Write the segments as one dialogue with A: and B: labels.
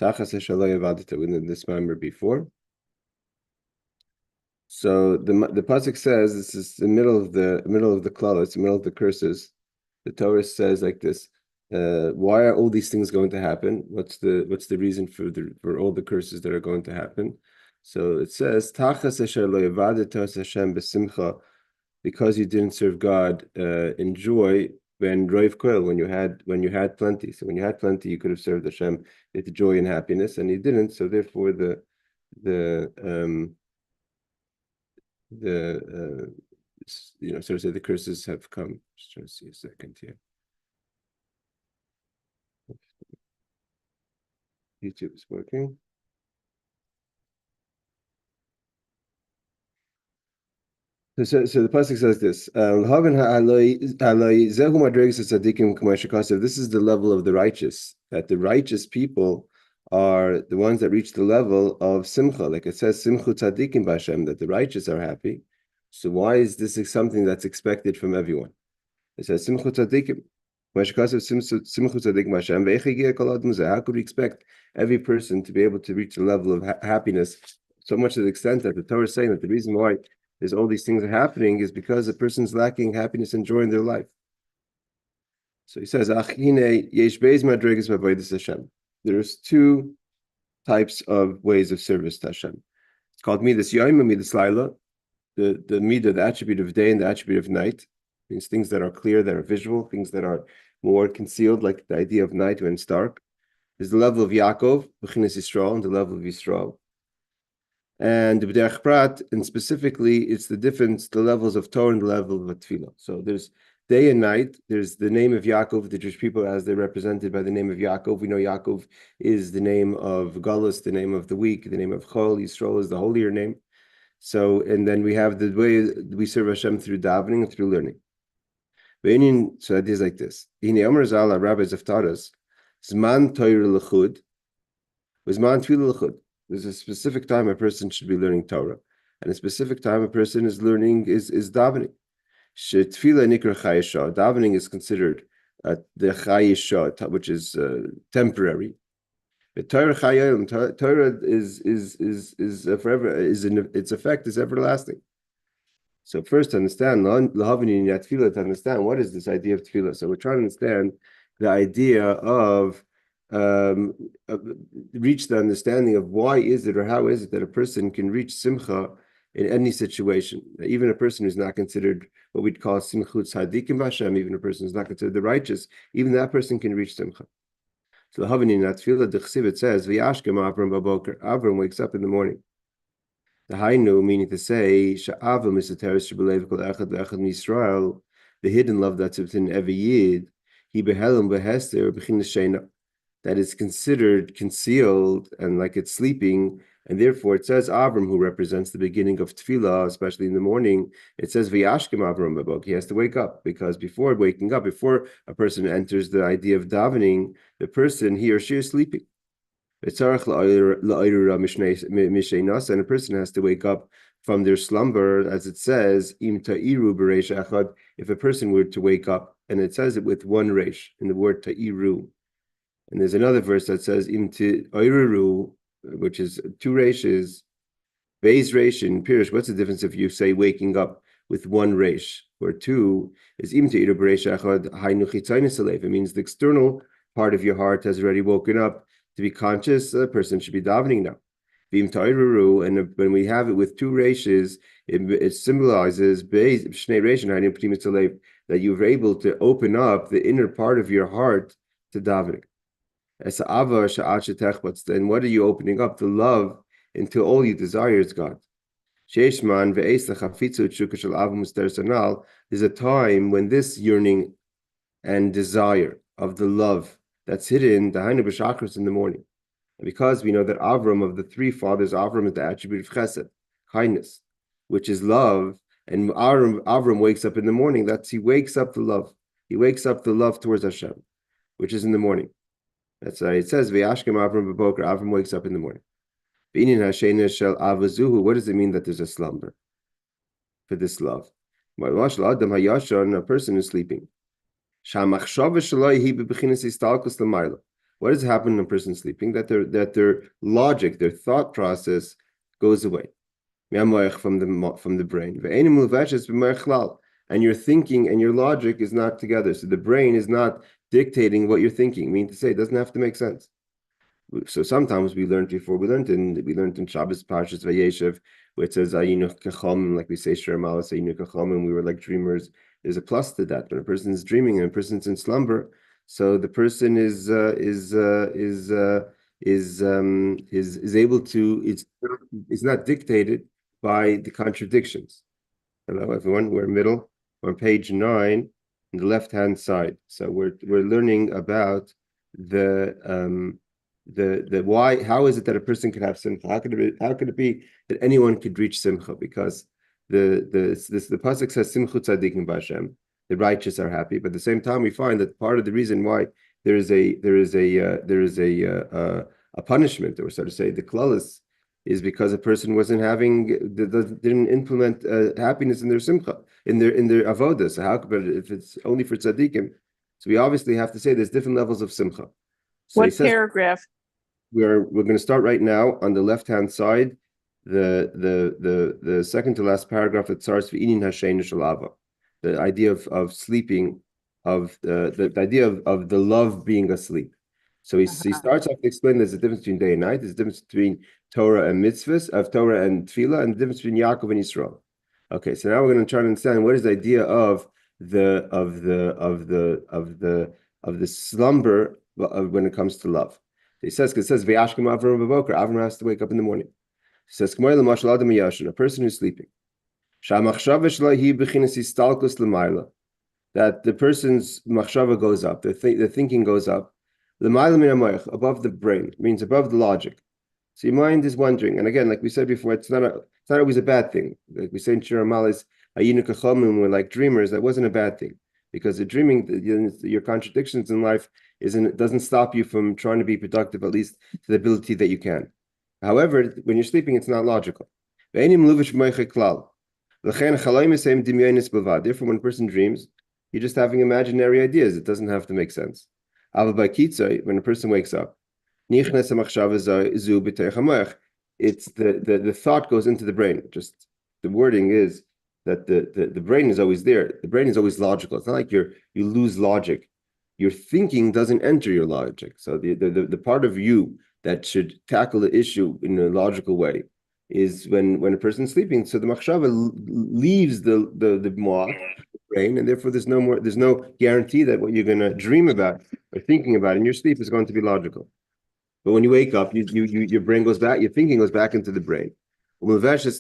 A: Tachas Eshaloi Avadita, we did this Mammar before. So the pasuk says, this is the middle of the klal, it's the middle of the curses. The Torah says like this: why are all these things going to happen? What's the reason for all the curses that are going to happen? So it says, Tachas Asher lo yavadeta Hashem b'simcha, because you didn't serve God in joy, when roiv koil, when you had plenty. So when you had plenty, you could have served Hashem with joy and happiness, and you didn't. So therefore, so to say, the curses have come. Just trying to see a second here. YouTube is working. So the pasuk says this: this is the level of the righteous. That the righteous people are the ones that reach the level of simcha, like it says, simchu tzadikim b'Hashem, that the righteous are happy. So why is this something that's expected from everyone? It says simchu tzadikim. How could we expect every person to be able to reach the level of happiness, so much to the extent that the Torah is saying that the reason why there's all these things are happening is because a person's lacking happiness and joy in their life. So he says, there's two types of ways of service to Hashem. It's called midas yom and midas laila. The midah, the attribute of day and the attribute of night, means things that are clear, that are visual, things that are more concealed, like the idea of night when it's dark. There's the level of Yaakov, b'chinas Yisrael, and the level of Yisrael. And b'derech prat, and specifically, it's the difference, the levels of Torah and the level of Tefillah. So there's day and night. There's the name of Yaakov, the Jewish people, as they're represented by the name of Yaakov. We know Yaakov is the name of Galus, the name of the weak, the name of Chol. Yisrael is the holier name. So, and then we have the way we serve Hashem through davening and through learning. So it is like this. Rabbis have taught us, Zman Torah l'chud, Zman Tefillah l'chud. There's a specific time a person should be learning Torah, and a specific time a person is learning is davening. Tefillah nikra chayisha. Davening is considered the chayisha, which is temporary. But Torah chayim, Torah is forever. Its effect is everlasting. So first, to understand to understand what is this idea of tefillah. So we're trying to understand the idea of reach the understanding of why is it or how is it that a person can reach simcha in any situation. Even a person who's not considered what we'd call simchut tzadikim b'Hashem, even a person who's not considered the righteous, even that person can reach simcha. So the Havani in that tefillah, the Chesiv, it says, V'yashkem Avram b'boker. Avram wakes up in the morning. The Hainu, meaning to say, Sha'avram is the teres shebelev kol echad ve'echad Yisrael, the hidden love that's within every yid, he behelim behester b'chinas sheina, that is considered concealed and like it's sleeping, and therefore it says Avram, who represents the beginning of tefillah, especially in the morning. It says V'yashkem Avram b'bok. He has to wake up, because before waking up, before a person enters the idea of davening, the person, he or she, is sleeping. And a person has to wake up from their slumber, as it says, Im ta'iru b'reish echad. If a person were to wake up, and it says it with one reish in the word ta'iru. And there's another verse that says Im ta'iru, which is two reishes, beis reish in Pirish. What's the difference if you say waking up with one reish, or two is Im ta'iru b'reish echad haynu chitzaynis alev? It means the external part of your heart has already woken up. To be conscious, a person should be davening now. And when we have it with two reishes, it symbolizes that you're able to open up the inner part of your heart to davening. Then what are you opening up? The love until all you desire is God. There's a time when this yearning and desire of the love that's hidden, the Hainu b'shachris, in the morning. And because we know that Avram, of the three fathers, Avram is the attribute of chesed, kindness, which is love. And Avram wakes up in the morning. He wakes up the love. He wakes up the love towards Hashem, which is in the morning. That's why it says, V'yashkem Avram b'boker. Avram wakes up in the morning. B'inin hashena shel avazuhu. What does it mean that there's a slumber for this love? A person is sleeping. The What has happened when a person sleeping? That their logic, their thought process goes away. From the brain. And your thinking and your logic is not together. So the brain is not dictating what you're thinking. I mean to say, it doesn't have to make sense. So sometimes we learned in Shabbos Parshas Vayeshev, where it says Ayinu Kachom, like we say Shir Malas Ayinu Kachom, and we were like dreamers. There's a plus to that. When a person is dreaming and a person's in slumber, so the person is able to, it's not dictated by the contradictions. Hello, everyone. We're on page 9 on the left-hand side. So we're learning about the why. How is it that a person can have simcha? How could it be that anyone could reach simcha? Because the pasuk says simchu tzadikim b'Hashem, the righteous are happy. But at the same time, we find that part of the reason why there is a punishment, or so to say, the klaus, is because a person didn't implement happiness in their simcha, in their avodas. So how? But if it's only for tzaddikim, so we obviously have to say there's different levels of simcha. So
B: what paragraph?
A: We're going to start right now on the left hand side, the second to last paragraph that starts v'inin hashein shalava, the idea of sleeping, of the idea of the love being asleep. So he starts off to explain there's a difference between day and night. There's a difference between Torah and mitzvahs, of Torah and tefillah, and the difference between Yaakov and Yisrael. Okay, so now we're going to try to understand what is the idea of the slumber when it comes to love. It says V'yashkem Avram b'boker. Avram has to wake up in the morning. It says a person who's sleeping. That the person's machshava goes up, the thinking goes up. Above the brain, means above the logic. So your mind is wondering, and again, like we said before, it's not always a bad thing. Like we say in Shir Amalis, Ayinu Kachomim, we're like dreamers. That wasn't a bad thing, because the dreaming, your contradictions in life doesn't stop you from trying to be productive, at least to the ability that you can. However, when you're sleeping, it's not logical. Therefore, when a person dreams, you're just having imaginary ideas. It doesn't have to make sense. When a person wakes up, it's the thought goes into the brain. Just the wording is that the brain is always there. The brain is always logical. It's not like you lose logic. Your thinking doesn't enter your logic. So the part of you that should tackle the issue in a logical way is when a person's sleeping. So the machshava leaves the moach, brain, and therefore there's no guarantee that what you're going to dream about or thinking about in your sleep is going to be logical. But when you wake up, your brain goes back, your thinking goes back into the brain.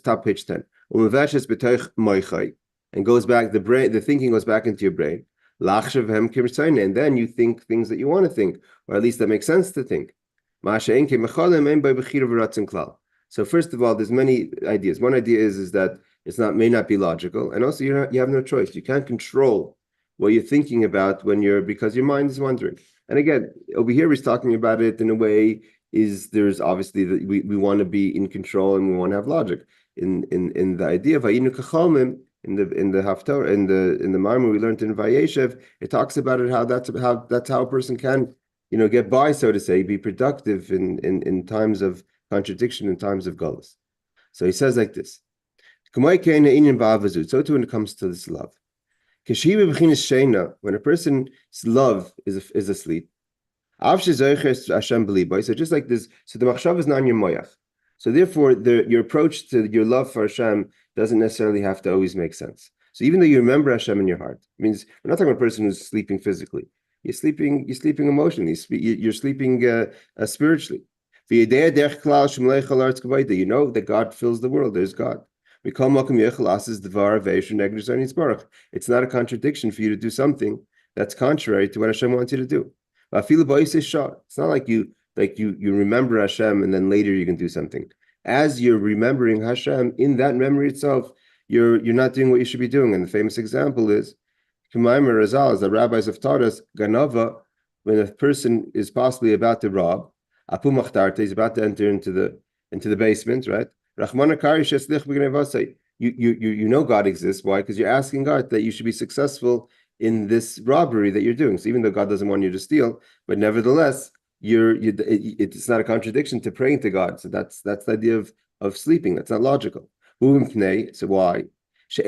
A: Top page 10. And goes back, the thinking goes back into your brain. And then you think things that you want to think, or at least that makes sense to think. So first of all, there's many ideas. One idea is that may not be logical, and also you have no choice. You can't control what you're thinking about because your mind is wandering. And again, over here he's talking about it in a way there's obviously that we want to be in control and we want to have logic. In the idea of Ayinu Kachalmim, in the Haftorah, in the Mammar we learned in Vayeshev, it talks about it how that's how a person can get by, so to say, be productive in times of contradiction, in times of galus. So he says like this. So too when it comes to this love. When a person's love is asleep, so just like this, so the machshav is not in your moyach. So therefore, your approach to your love for Hashem doesn't necessarily have to always make sense. So even though you remember Hashem in your heart, it means we're not talking about a person who's sleeping physically. You're sleeping emotionally. You're sleeping spiritually. You know that God fills the world. There's God. It's not a contradiction for you to do something that's contrary to what Hashem wants you to do. It's not like you remember Hashem and then later you can do something. As you're remembering Hashem, in that memory itself, you're not doing what you should be doing. And the famous example is Mamaer, as the rabbis have taught us, Ganava, when a person is possibly about to rob, Apu Machtarte, he's about to enter into the basement, right? You know God exists. Why? Because you're asking God that you should be successful in this robbery that you're doing. So even though God doesn't want you to steal, but nevertheless, it's not a contradiction to praying to God. So that's the idea of sleeping. That's not logical. So why? The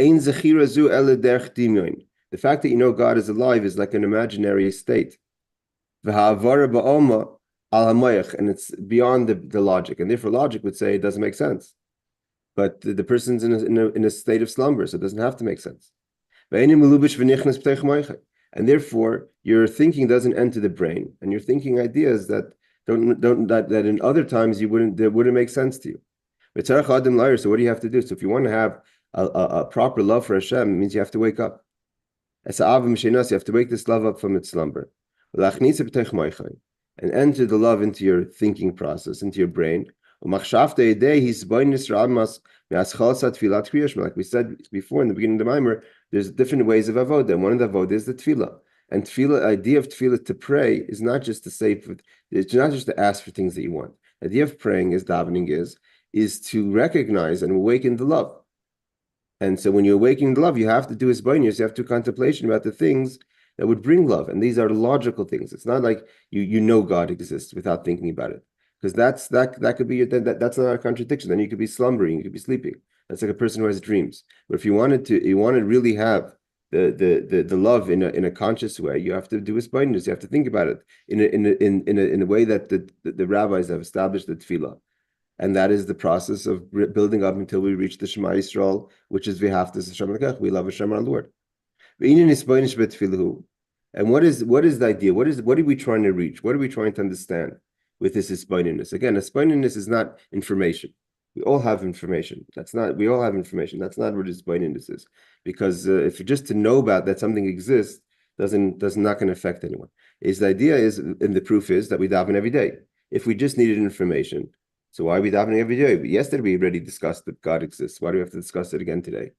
A: fact that you know God is alive is like an imaginary state. And it's beyond the logic. And therefore logic would say it doesn't make sense. But the person's in a state of slumber, so it doesn't have to make sense. And therefore, your thinking doesn't enter the brain, and you're thinking ideas that that in other times wouldn't make sense to you. So what do you have to do? So if you want to have a proper love for Hashem, it means you have to wake up. You have to wake this love up from its slumber. And enter the love into your thinking process, into your brain. Like we said before in the beginning of the Mammar, there's different ways of avodah. One of the avodah is the tefillah. And tefillah, idea of tefillah to pray is not just to say, it's not just to ask for things that you want. The idea of praying, as davening is to recognize and awaken the love. And so when you're awakening the love, you have to do hisbonenus, you have to do contemplation about the things that would bring love. And these are logical things. It's not like you know God exists without thinking about it. Because that could be that's not a contradiction. Then you could be slumbering, you could be sleeping. That's like a person who has dreams. But if you want to really have the love in a conscious way, you have to do hisbonenus. You have to think about it in a way that the rabbis have established the tefillah, and that is the process of building up until we reach the Shema Yisrael, which is v'haftas Hashem Elokecha. We love Hashem our Lord. And what is the idea? What are we trying to reach? What are we trying to understand with this hisbonenus? Again, hisbonenus is not information. We all have information. We all have information. That's not what hisbonenus is. Because if you're just to know about that something exists, not going to affect anyone. The idea is, and the proof is that we daven every day. If we just needed information, so why are we davening every day? But yesterday we already discussed that God exists. Why do we have to discuss it again today?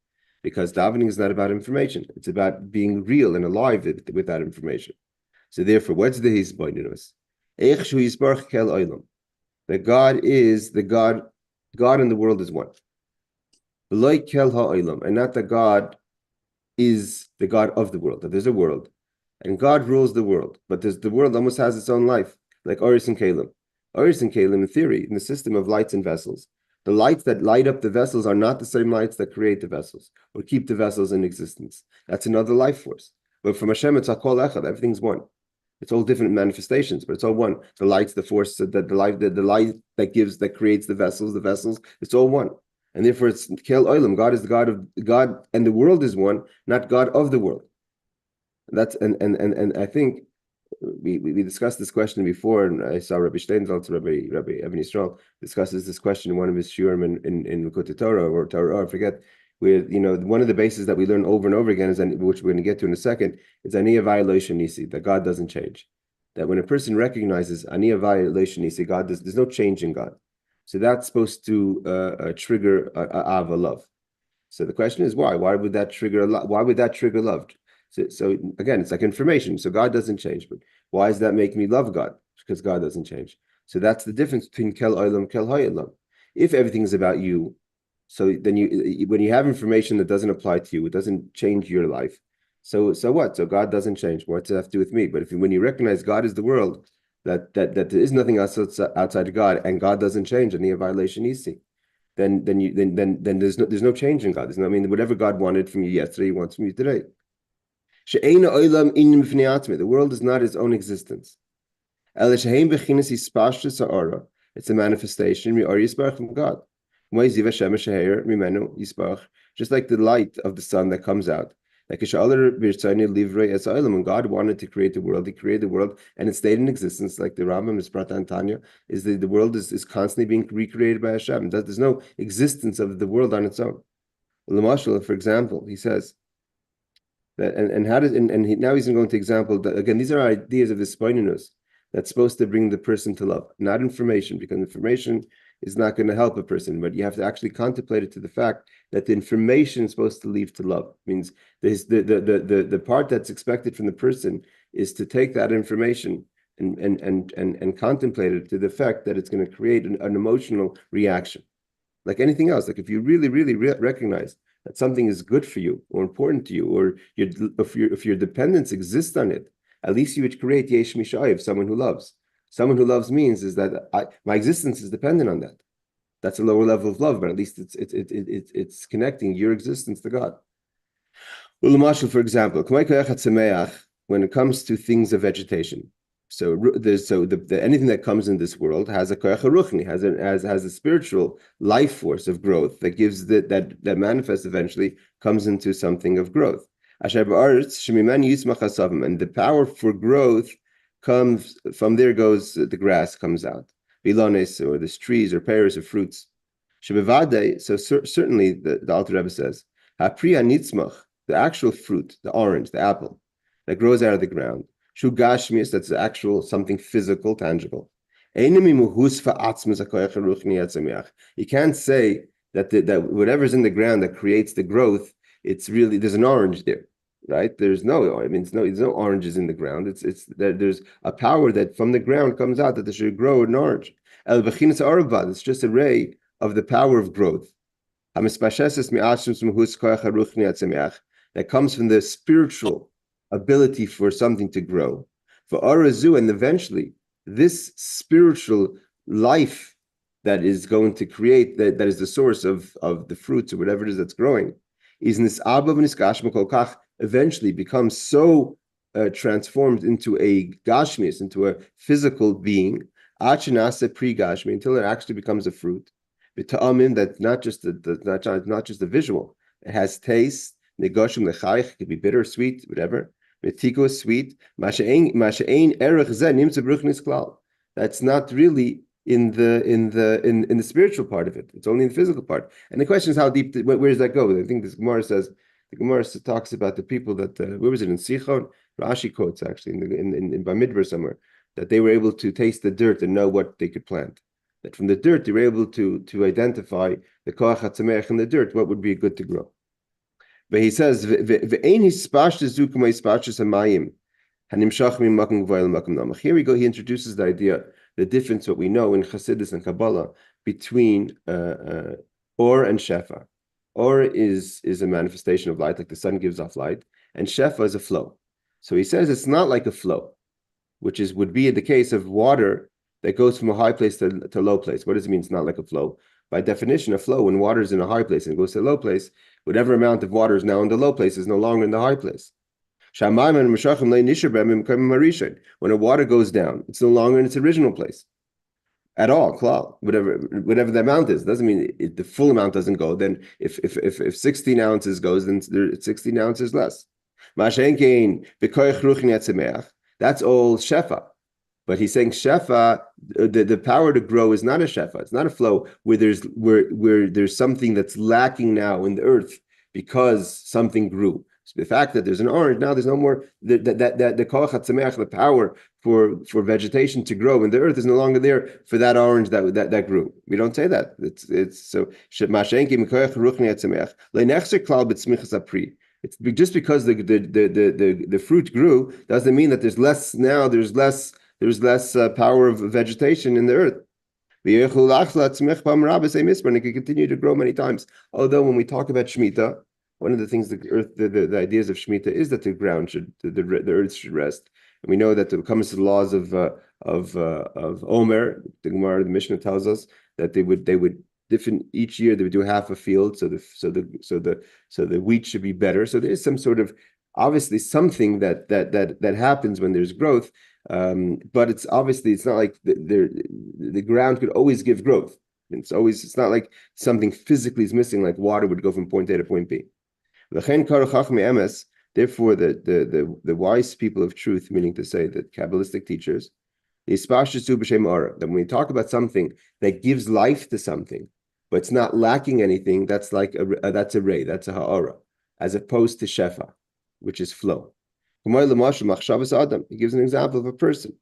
A: Because davening is not about information. It's about being real and alive with that information. So therefore, what's the hisbonenus? That God is the God and the world is one. And not that God is the God of the world, that there's a world. And God rules the world. But the world almost has its own life, like Oris and Kalim. Oris and Kalim, in theory, in the system of lights and vessels, the lights that light up the vessels are not the same lights that create the vessels or keep the vessels in existence. That's another life force. But from Hashem, it's Hakol Echad. Everything's one. It's all different manifestations, but it's all one. The lights, the force, the light that creates the vessels, it's all one. And therefore it's Kel Olam. God is the God of God, and the world is one, not God of the world. And I think we discussed this question before, and I saw Rabbi Steinsaltz, Rabbi Evan Yisrael discusses this question in one of his shiurim in Likutei Torah or Torah, I forget. Where one of the bases that we learn over and over again is, which we're going to get to in a second, is Ani Havai Lo Shanisi, that God doesn't change. That when a person recognizes Ani Havai Lo Shanisi, there's no change in God. So that's supposed to trigger Ava love. So the question is why? Why would that trigger love? So again, it's like information. So God doesn't change, but why does that make me love God? Because God doesn't change. So that's the difference between Kel Olam, Kel Ha'ilam. If everything's about you, so then when you have information that doesn't apply to you, it doesn't change your life. So what? So God doesn't change. What's it have to do with me? But when you recognize God is the world, that there is nothing else outside of God, and God doesn't change, any violation easy, then there's no change in God. Whatever God wanted from you yesterday, He wants from you today. The world is not its own existence. It's a manifestation from God. Just like the light of the sun that comes out. When God wanted to create the world, He created the world and it stayed in existence. Like the Rambam is Pratan Tanya, is the world is constantly being recreated by Hashem. There's no existence of the world on its own. For example, he says that, now he's going to example that again. These are ideas of the hisbonenus that's supposed to bring the person to love, not information, because information is not going to help a person, but you have to actually contemplate it to the fact that the information is supposed to lead to love. It means the part that's expected from the person is to take that information and contemplate it to the fact that it's going to create an emotional reaction. Like anything else, like if you really recognize that something is good for you or important to you, or if your dependence exists on it, at least you would create yesh mishayev, someone who loves. Someone who loves means is that my existence is dependent on that. That's a lower level of love, but at least it's connecting your existence to God. For example, when it comes to things of vegetation, anything that comes in this world has a koyach ruchni, has a spiritual life force of growth that gives that manifests eventually, comes into something of growth. And the power for growth comes from there. Goes the grass comes out, bilones, or the trees or pears or fruits. So certainly the Alter Rebbe says, the actual fruit, the orange, the apple that grows out of the ground. Shu gashmius, that's actual something physical, tangible. You can't say that whatever's in the ground that creates the growth, it's really, there's an orange there, right? There's no oranges in the ground. There's a power that from the ground comes out that there should grow an orange. It's just a ray of the power of growth. That comes from the spiritual ability for something to grow. For Arazu, and eventually this spiritual life that is going to create, that is the source of the fruits or whatever it is that's growing, is eventually becomes so transformed into a gashmis, into a physical being, until it actually becomes a fruit. That's not just the visual. It has taste. Negoshim lechayich, it could be bitter, sweet, whatever. Metiko is sweet. That's not really in the spiritual part of it. It's only in the physical part. And the question is how deep. Where does that go? I think this Gemara says. The Gemara talks about the people that where was it in Sichon? Rashi quotes actually in Bamidbar somewhere that they were able to taste the dirt and know what they could plant. That from the dirt they were able to identify the koach hatzameach in the dirt, what would be good to grow. But he says, here we go, he introduces the idea, the difference, what we know in Chassidus and Kabbalah, between Or and Shefa. Or is a manifestation of light, like the sun gives off light, and Shefa is a flow. So he says it's not like a flow, which would be the case of water that goes from a high place to a low place. What does it mean it's not like a flow? By definition, a flow, when water is in a high place and goes to a low place, whatever amount of water is now in the low place is no longer in the high place. When the water goes down, it's no longer in its original place at all. Whatever the amount is, doesn't mean the full amount doesn't go. Then if 16 ounces goes, then it's 16 ounces less. That's all shefa. But he's saying shefa, the power to grow is not a shefa. It's not a flow where there's something that's lacking now in the earth because something grew. So the fact that there's an orange now, there's no more the koach hatzameach, the power for vegetation to grow in the earth is no longer there for that orange that grew. We don't say that. It's so it's just because the fruit grew doesn't mean that there's less now. There's less power of vegetation in the earth. And it can continue to grow many times. Although when we talk about Shemitah, one of the things the ideas of Shemitah is that the ground the earth should rest. And we know that it comes to the laws of Omer. The Gemara, the Mishnah tells us that they would different each year they would do half a field, so the wheat should be better. So there is some sort of obviously something that happens when there's growth. But it's not like the ground could always give growth. It's not like something physically is missing, like water would go from point A to point B. Therefore, the wise people of truth, meaning to say the Kabbalistic teachers, that when we talk about something that gives life to something, but it's not lacking anything, that's like that's a ray, that's a ha'ara, as opposed to shefa, which is flow. He gives an example of a person.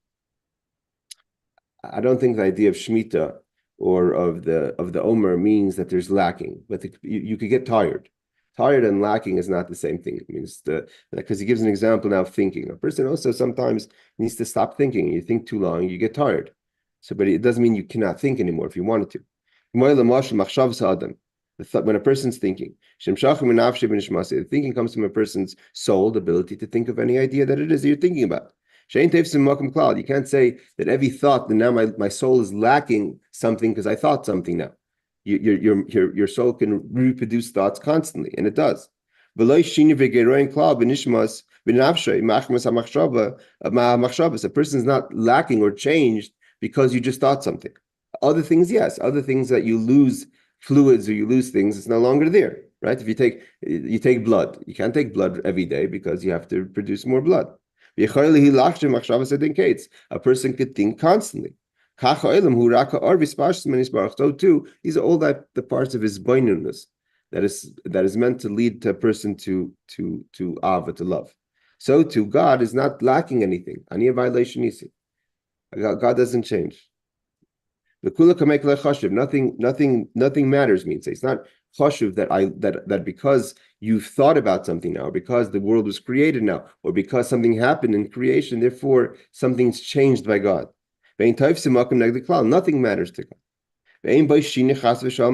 A: I don't think the idea of Shemitah or of the Omer means that there's lacking, but you could get tired. Tired and lacking is not the same thing. It means because he gives an example now of thinking. A person also sometimes needs to stop thinking. You think too long, you get tired. But it doesn't mean you cannot think anymore if you wanted to. When a person's thinking, the thinking comes from a person's soul, the ability to think of any idea that it is that you're thinking about. You can't say that every thought, that now my soul is lacking something because I thought something now. Your soul can reproduce thoughts constantly, and it does. A person is not lacking or changed because you just thought something. Other things, yes. Other things that you lose fluids or you lose things, it's no longer there, right? If you take blood, you can't take blood every day because you have to produce more blood. A person could think constantly. So too, these are all the parts of his boinunus that is meant to lead to a person to ava, to love. So too, God is not lacking anything. Ani a violation isi. God doesn't change. The kula can make chashuv. Nothing matters. Means it's not chashuv that because you've thought about something now, or because the world was created now, or because something happened in creation, therefore something's changed by God. Nothing matters to God.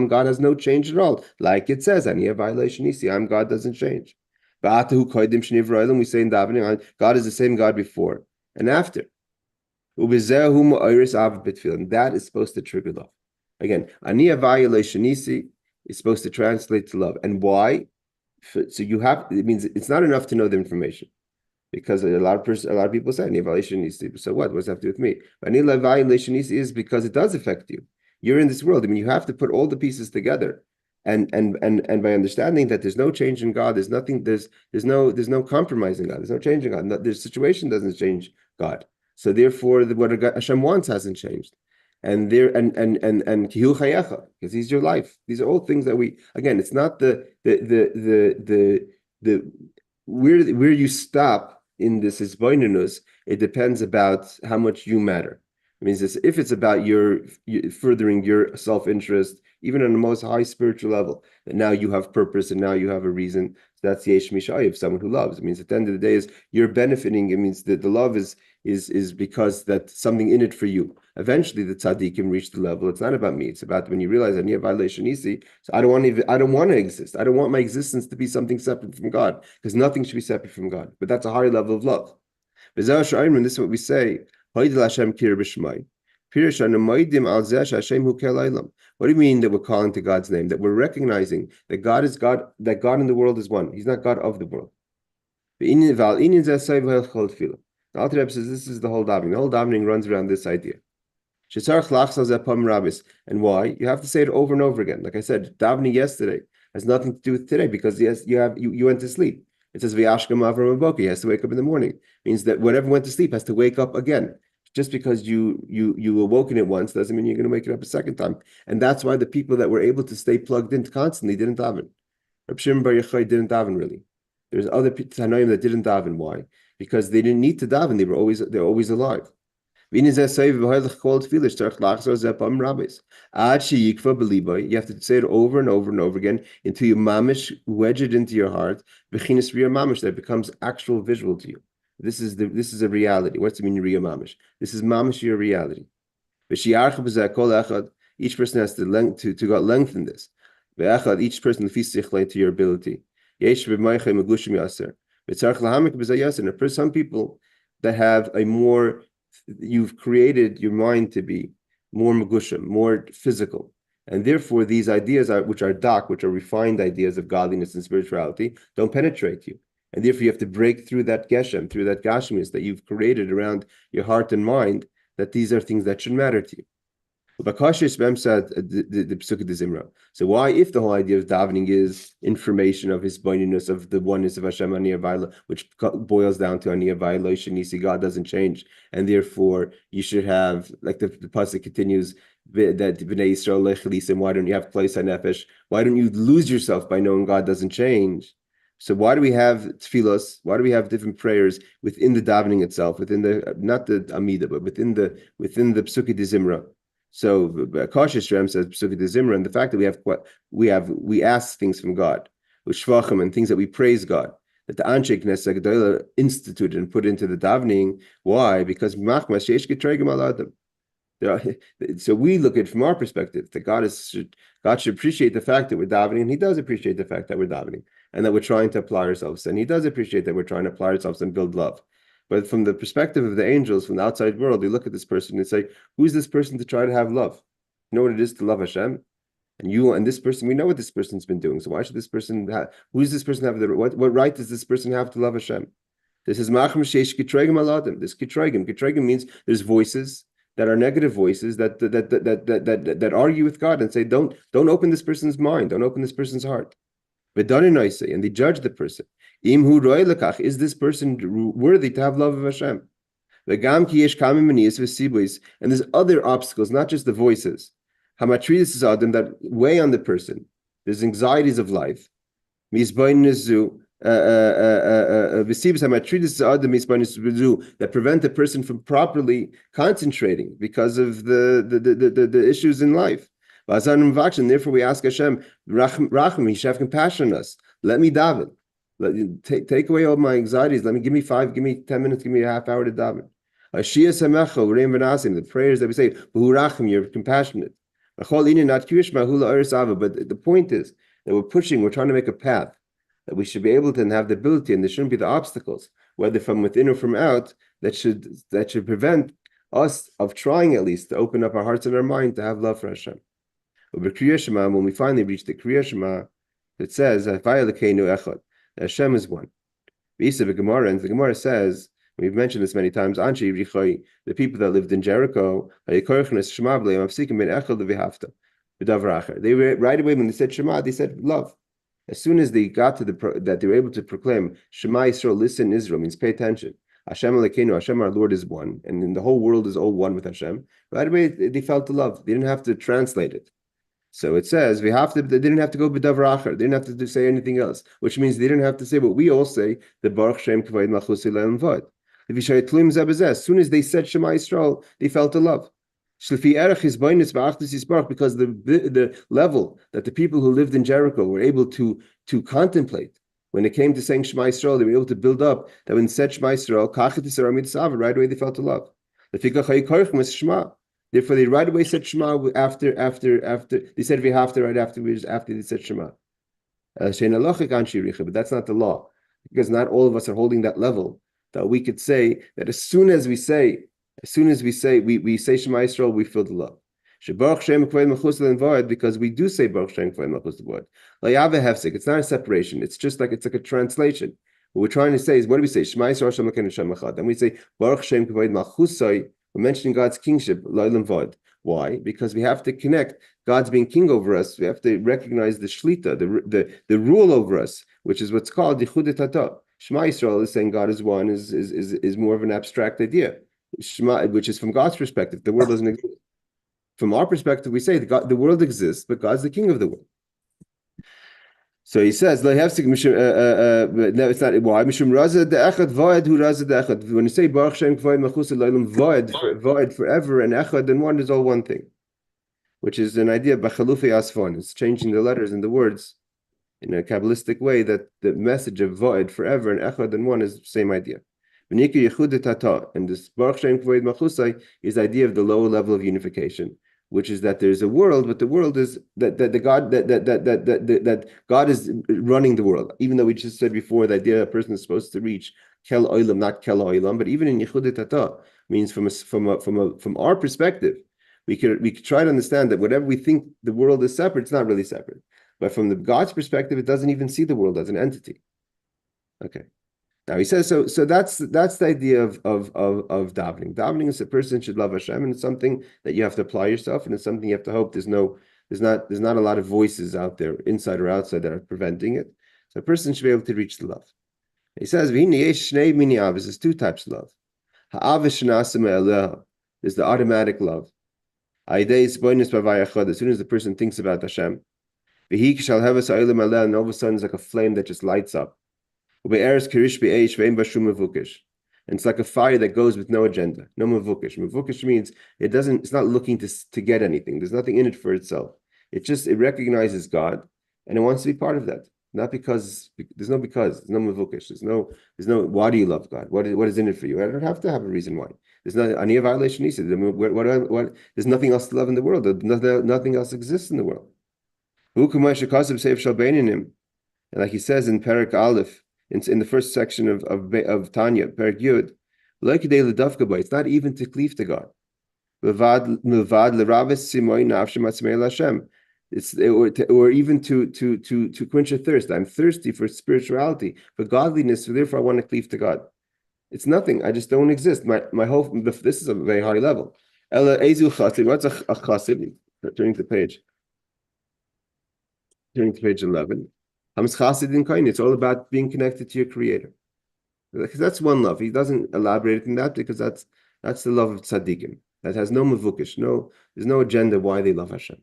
A: God has no change at all. Like it says, Ani a violation isi. God doesn't change. We say in davening, God is the same God before and after. And that is supposed to trigger love. Again, Ani a violation isi is supposed to translate to love. And why? So it means it's not enough to know the information. Because a lot of people say Ani a violation isi. So what? What does that have to do with me? Ani a violation isi is because it does affect you. You're in this world. I mean, you have to put all the pieces together. And by understanding that there's no change in God, there's no compromise in God, there's no change in God. The situation doesn't change God. So therefore, what Hashem wants hasn't changed. And kihu chayecha, because He's your life. These are all things that again, it's not the where you stop in this isboinunus. It depends about how much you matter. It means if it's about your furthering your self-interest, even on the most high spiritual level, that now you have purpose and now you have a reason. So that's the yesh mishayiv, someone who loves. It means at the end of the day is you're benefiting. It means that the love is because that's something in it for you. Eventually, the tzaddikim reach the level. It's not about me. It's about when you realize I need a violation isi. So I don't want to exist. I don't want my existence to be something separate from God, because nothing should be separate from God. But that's a higher level of love. This is what we say. What do you mean that we're calling to God's name? That we're recognizing that God is God, that God in the world is one. He's not God of the world. The Alter Rebbe says this is the whole davening. The whole davening runs around this idea. And why? You have to say it over and over again. Like I said, davening yesterday has nothing to do with today because you went to sleep. It says v'yashkem avram aboki, he has to wake up in the morning. It means that whatever went to sleep has to wake up again. Just because you awoken it once doesn't mean you're going to wake it up a second time. And that's why the people that were able to stay plugged in constantly didn't daven. Reb Shimon Bar Yochai didn't daven really. There's other Tanoim that didn't daven. Why? Because they didn't need to daven. They're always alive. You have to say it over and over and over again until you mamish wedge it into your heart. That becomes actual visual to you. This is a reality. What's it mean, Riya Mamish? This is Mamish, your reality. Each person has to lengthen this. Each person to your ability. Some people that have you've created your mind to be more megushim, more physical. And therefore, these ideas, which are refined ideas of godliness and spirituality, don't penetrate you. And therefore, you have to break through that geshem, through that gashmis that you've created around your heart and mind, that these are things that should matter to you. Said the Pesukei de Zimra. So why, if the whole idea of davening is information of his boniness, of the oneness of Hashem, Ani Availa, which boils down to Ani Availa, Shanisi, God doesn't change, and therefore you should have, like the pasuk continues, that Bnei Yisrael lechelisem. Why don't you have klei nefesh? Why don't you lose yourself by knowing God doesn't change? So why do we have tefillos? Why do we have different prayers within the davening itself, within the not the Amida, but within the Pesukei de Zimra? So Cautious Ram says Pesukei de Zimra, and the fact that we ask things from God, u'shvachim, and things that we praise God, that the Anshe Knesset Gedola instituted and put into the davening. Why? Because machmas sheish getregim al adam. So we look at it from our perspective that God should appreciate the fact that we're davening, and He does appreciate the fact that we're davening, and that we're trying to apply ourselves, and He does appreciate that we're trying to apply ourselves and build love. But from the perspective of the angels, from the outside world, they look at this person and say, who's this person to try to have love? You know what it is to love Hashem? And you and this person, we know what this person's been doing. So why should this person have, who does this person have what right does this person have to love Hashem? This is Machem Sheish Kitregim Aladim. This Kitregim means there's voices that are negative voices that argue with God and say, don't open this person's mind, don't open this person's heart. And they judge the person. Is this person worthy to have love of Hashem? And there's other obstacles, not just the voices. Hamatridis is Adam that weigh on the person. There's anxieties of life. That prevent the person from properly concentrating because of the issues in life. And therefore we ask Hashem, Racham, He should have compassion on us. Let me daven. Take away all my anxieties. Give me 10 minutes, give me a half hour to daven. The prayers that we say, you're compassionate. But the point is that we're trying to make a path that we should be able to have the ability, and there shouldn't be the obstacles, whether from within or from out, that should prevent us of trying at least to open up our hearts and our mind to have love for Hashem. When we finally reach the Kriya Shema, it says that Hashem is one. And the Gemara says, we've mentioned this many times, the people that lived in Jericho, they were right away when they said Shema, they said love. As soon as they got to that they were able to proclaim Shema Yisrael, listen Israel, means pay attention. Hashem Elokeinu, Hashem our Lord is one, and then the whole world is all one with Hashem. Right away they felt the love. They didn't have to translate it. So it says they didn't have to go b'davar acher. They didn't have to say anything else, which means they didn't have to say what we all say, the Baruch Shem Kavod Malchus Elam Vod. As soon as they said Shema Yisrael, they felt the love. Because the level that the people who lived in Jericho were able to contemplate when it came to saying Shema Yisrael, they were able to build up that when they said Shema Yisrael, right away they felt the love. Therefore, they right away said Shema after they said V'hafta right afterwards after they said Shema. But that's not the law, because not all of us are holding that level that we could say that as soon as we say Shema Yisrael, we feel the love. Because we do say Baruch Shem Kavod Malchus Le'Vod. It's not a separation. It's like a translation. What we're trying to say is, what do we say? Shema Yisrael Hashem Elokeinu Hashem Echad. Then we say Baruch Shem Kavod Malchus. We're mentioning God's kingship. Why? Because we have to connect God's being king over us. We have to recognize the shlita, the rule over us, which is what's called Likutei Torah. Shema Yisrael is saying God is one, is more of an abstract idea. Shema, which is from God's perspective, the world doesn't exist. From our perspective, we say the world exists, but God's the king of the world. So he says, no, it's not why. When you say Baruch Shem Kavod Malchus Void forever, and Echad and one is all one thing, which is an idea of Bachalufei Asfon. It's changing the letters and the words in a Kabbalistic way, that the message of Void forever and Echad and one is the same idea. And this Baruch Shem Kavod Malchus is the idea of the lower level of unification, which is that there's a world, but the world is that God is running the world. Even though we just said before, the idea a person is supposed to reach Kel Olam, not Kel Olam, but even in Likutei Torah means from our perspective, we could try to understand that whatever we think the world is separate, it's not really separate. But from God's perspective, it doesn't even see the world as an entity. Okay. Now he says so that's the idea of davening. Davening is a person should love Hashem, and it's something that you have to apply yourself, and it's something you have to hope there's not a lot of voices out there, inside or outside, that are preventing it. So a person should be able to reach the love. He says there's two types of love. There's the automatic love. As soon as the person thinks about Hashem, and all of a sudden it's like a flame that just lights up. And it's like a fire that goes with no agenda, no mavukish. Mavukish means it's not looking to get anything. There's nothing in it for itself. It recognizes God and it wants to be part of that. Not because there's no mavukish. There's no why do you love God? What is in it for you? I don't have to have a reason why. There's not any violation. He said, there's nothing else to love in the world. Nothing else exists in the world. And like he says in Perek Aleph, in the first section of Tanya, Perek Yud, It's not even to cleave to God. Or even to quench a thirst. I'm thirsty for spirituality, for godliness, so therefore I want to cleave to God. It's nothing. I just don't exist. My whole, this is a very high level. What's a chassid? Turning to page 11. It's all about being connected to your creator. Because that's one love. He doesn't elaborate in that because that's the love of tzaddikim. That has no mavukish, there's no agenda why they love Hashem.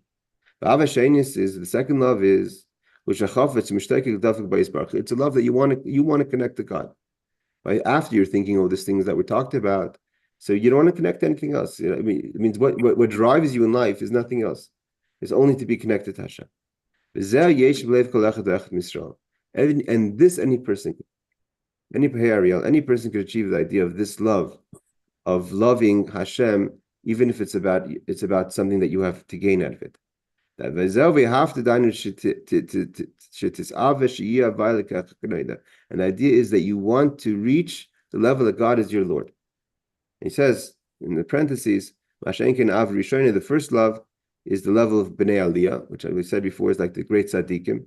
A: The second love is it's a love that you want to connect to God. Right? After you're thinking all these things that we talked about, so you don't want to connect to anything else. You know, it means what drives you in life is nothing else. It's only to be connected to Hashem. And this any person could achieve the idea of this love, of loving Hashem, even if it's about something that you have to gain out of it. And the idea is that you want to reach the level that God is your Lord. And he says in the parentheses, the first love is the level of Bnei Aliyah, which we said before is like the great tzaddikim.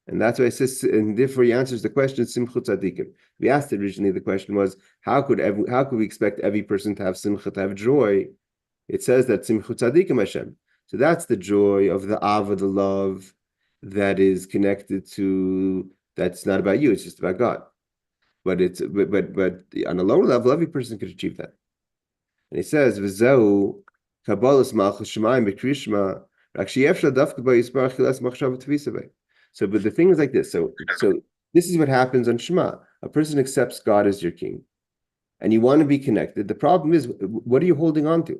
A: And that's why it says, and therefore he answers the question, Simchut Tzaddikim. We asked originally, the question was, how could we expect every person to have simcha, to have joy? It says that Simchut Tzaddikim Hashem. So that's the joy of the Ava, the love that is connected to, that's not about you, it's just about God. But on a lower level, every person could achieve that. And he says, V'zeu Kabbalah's Malchus Shemayim B'Krishma Rakshi Yefsha Dafka B'Yisbarach Chilas Machshav T'Visavei. So, but the thing is like this. So this is what happens on Shema. A person accepts God as your king, and you want to be connected. The problem is, what are you holding on to?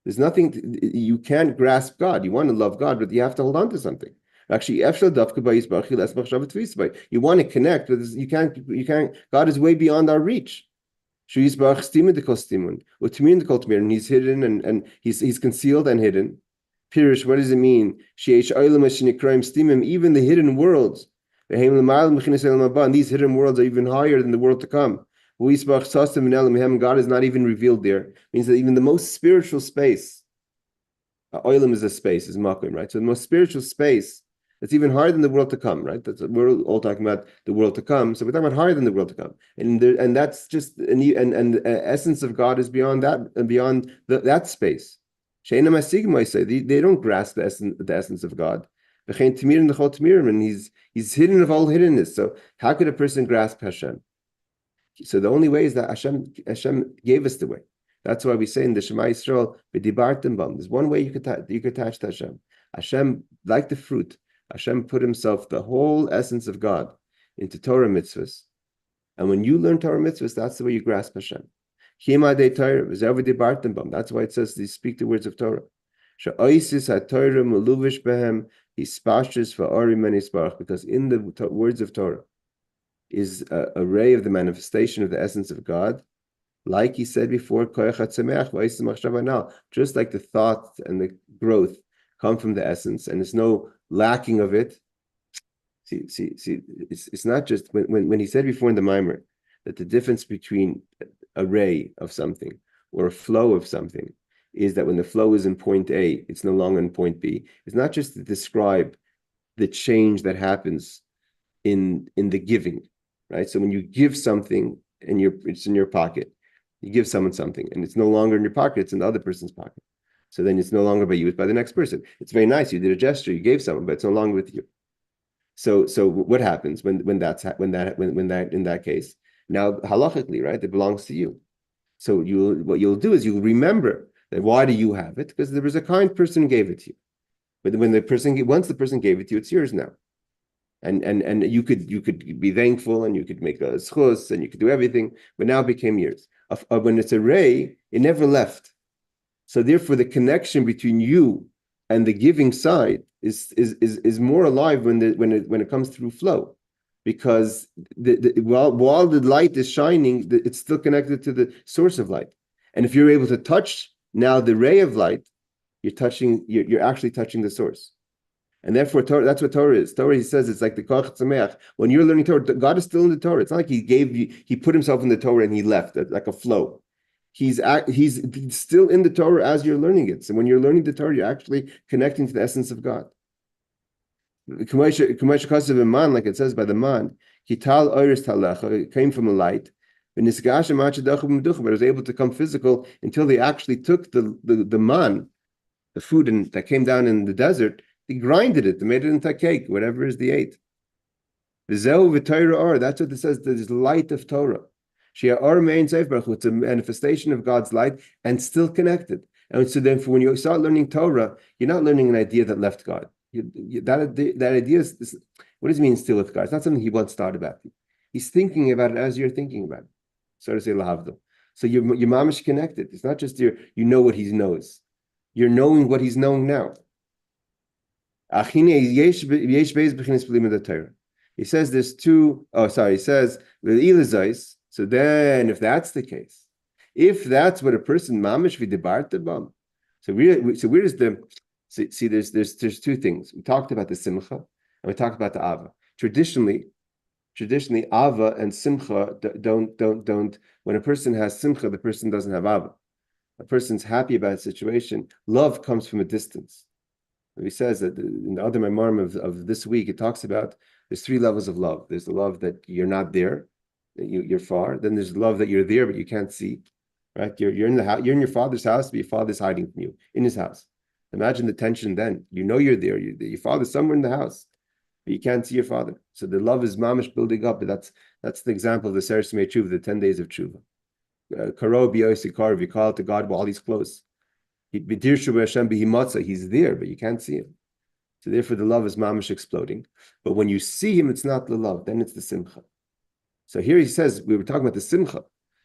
A: There's nothing. You can't grasp God. You want to love God, but you have to hold on to something. Actually, you want to connect, but you can't. God is way beyond our reach. And he's hidden and he's concealed and hidden. Pirish, what does it mean? Even the hidden worlds. And these hidden worlds are even higher than the world to come. God is not even revealed there. It means that even the most spiritual space, oilam is a space, is makom, right? So the most spiritual space, it's even higher than the world to come, right? We're all talking about the world to come, so we're talking about higher than the world to come, and that's just and the essence of God is beyond that and beyond that space. They don't grasp the essence of God. And he's hidden of all hiddenness. So how could a person grasp Hashem? So the only way is that Hashem gave us the way. That's why we say in the Shema Yisrael, there's one way you could attach to Hashem. Hashem, like the fruit, Hashem put himself, the whole essence of God, into Torah mitzvahs. And when you learn Torah mitzvahs, that's the way you grasp Hashem. That's why it says they speak the words of Torah. Because in the words of Torah is a ray of the manifestation of the essence of God. Like he said before, just like the thought and the growth come from the essence, and there's no lacking of it. See, it's not just when he said before in the Mammar that the difference between a ray of something or a flow of something is that when the flow is in point A, it's no longer in point B. It's not just to describe the change that happens in the giving, right? So when you give something and it's in your pocket, you give someone something and it's no longer in your pocket, it's in the other person's pocket. So then it's no longer by you, it's by the next person. It's very nice, you did a gesture, you gave someone, but it's no longer with you. So what happens when that in that case? Now halachically, right, it belongs to you. So what you'll do is you'll remember that why do you have it? Because there was a kind person who gave it to you. But once the person gave it to you, it's yours now. And you could be thankful and you could make a schus and you could do everything, but now it became yours. When it's a ray, it never left. So therefore, the connection between you and the giving side is more alive when it comes through flow, because while the light is shining, it's still connected to the source of light. And if you're able to touch now the ray of light, you're actually touching the source. And therefore, Torah, that's what Torah is. Torah, he says, it's like the Koch Tzameach. When you're learning Torah, God is still in the Torah. It's not like he put himself in the Torah and he left, like a flow. He's still in the Torah as you're learning it. So when you're learning the Torah, you're actually connecting to the essence of God. Like it says by the man, Kital Oiris Talecha, it came from a light. But it was able to come physical until they actually took the man, the food that came down in the desert, they grinded it, they made it into a cake, whatever is the eight. That's what it says, there's light of Torah. It's a manifestation of God's light and still connected. And so then when you start learning Torah, you're not learning an idea that left God. That idea is, what does it mean still with God? It's not something he once thought about. He's thinking about it as you're thinking about it. So to say, lahavdil. So your mamish connected. It's not just you know what he knows. You're knowing what he's knowing now. He says there's two. Oh, sorry. He says so then, if that's the case, if that's what a person mamish v'debartabam, so where is the? See, there's two things. We talked about the simcha and we talked about the ava. Traditionally, ava and simcha don't. When a person has simcha, the person doesn't have ava. A person's happy about a situation. Love comes from a distance. He says that in the other Mammar of this week, it talks about there's three levels of love. There's the love that you're not there, that you're far. Then there's love that you're there but you can't see. Right? You're in the house. You're in your father's house, but your father's hiding from you in his house. Imagine the tension then. You know you're there. Your father's somewhere in the house, but you can't see your father. So the love is mamish building up. But that's the example of the Seres Mei Tshuva, the 10 days of Tshuva. Karo b'yosikar, you call to God while he's close. He's there, but you can't see him. So therefore the love is mamish exploding. But when you see him, it's not the love, then it's the simcha. So here he says, we were talking about the simcha.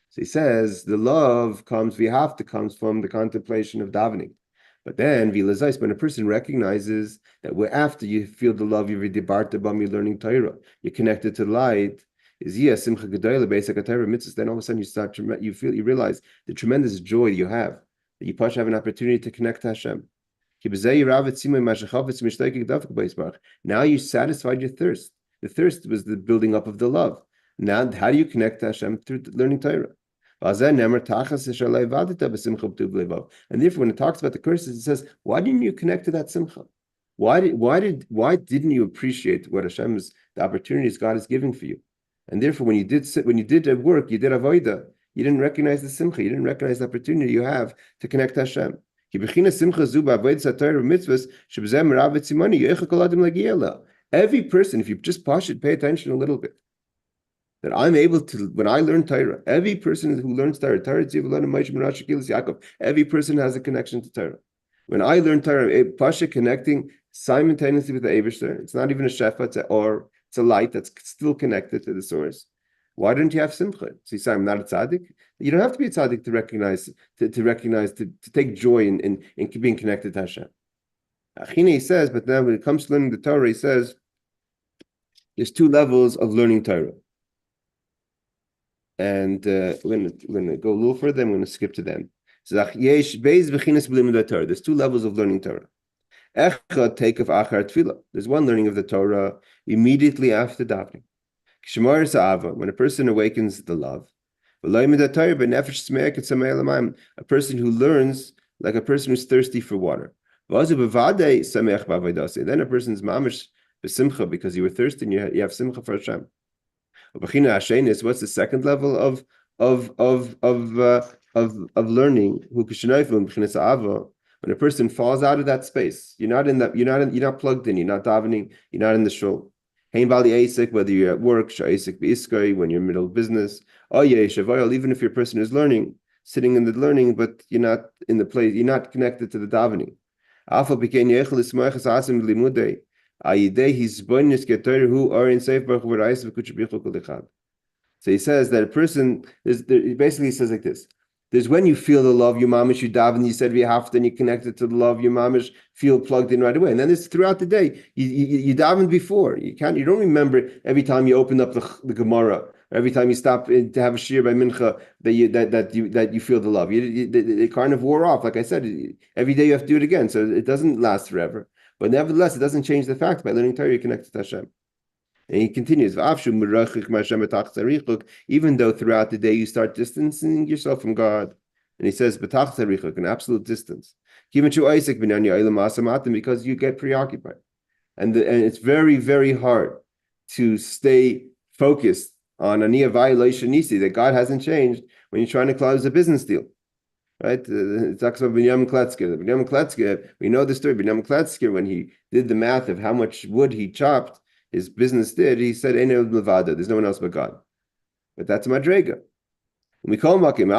A: So he says the love comes from the contemplation of davening. But then, when a person recognizes that after you feel the love, you're learning Torah, you're connected to the light, simcha gedola, basic Torah mitzvahs, then all of a sudden you realize the tremendous joy you have, that you have an opportunity to connect to Hashem. Now you satisfied your thirst. The thirst was the building up of the love. Now, how do you connect to Hashem? Through learning Torah. And therefore, when it talks about the curses, it says, "Why didn't you connect to that simcha? Why didn't you appreciate what the opportunities God is giving for you? And therefore, when you did work, you did avodah, you didn't recognize the simcha, you didn't recognize the opportunity you have to connect to Hashem." Every person, if you just pay attention a little bit, that I'm able to, when I learn Torah, every person who learns Torah, every person has a connection to Torah. When I learn Torah, Pasha connecting simultaneously with the Eibishter, it's not even a shefa, it's a light that's still connected to the source. Why don't you have simcha? So you say, I'm not a tzaddik. You don't have to be a tzaddik to recognize, to take joy in being connected to Hashem. He says, but then when it comes to learning the Torah, he says, there's two levels of learning Torah. And we're going to go a little further, I'm going to skip to them. So there's two levels of learning Torah. There's one learning of the Torah immediately after davening. When a person awakens the love. A person who learns like a person who's thirsty for water. Then a person's mamish b'simcha because you were thirsty and you have simcha for Hashem. What's the second level of learning? When a person falls out of that space, you're not plugged in, you're not davening, you're not in the shul. Whether you're at work, when you're in the middle of business, even if your person is learning, sitting in the learning, but you're not in the place, you're not connected to the davening. So he says that a person basically says like this. There's when you feel the love, you mamish, you daven, you said v'hafta, and you connected to the love, you mamish, feel plugged in right away. And then it's throughout the day. You daven before. You don't remember every time you open up the Gemara, every time you stop to have a shir by mincha that you feel the love. It kind of wore off. Like I said, every day you have to do it again, so it doesn't last forever. But nevertheless, it doesn't change the fact by learning Torah you're connected to Hashem. And he continues, even though throughout the day you start distancing yourself from God. And he says, an absolute distance. Because you get preoccupied. And it's very, very hard to stay focused on aniyah violation nisi, that God hasn't changed when you're trying to close a business deal. Right? It talks about Binyamin Kletzker. Binyamin Kletzker, we know the story. Binyamin Kletzker, when he did the math of how much wood he chopped, his business did, he said, there's no one else but God. But that's Madrega. We call Makim,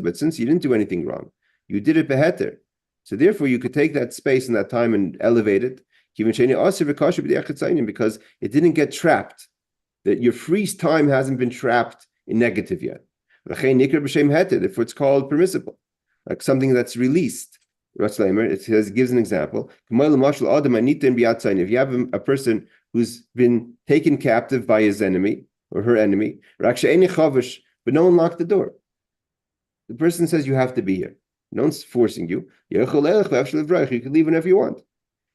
A: but since you didn't do anything wrong, you did it beheter. So therefore, you could take that space and that time and elevate it, because it didn't get trapped. That your free time hasn't been trapped in negative yet. Therefore, it's called permissible, like something that's released. It gives an example. If you have a person who's been taken captive by his enemy or her enemy, but no one locked the door. The person says you have to be here. No one's forcing you. You can leave whenever you want.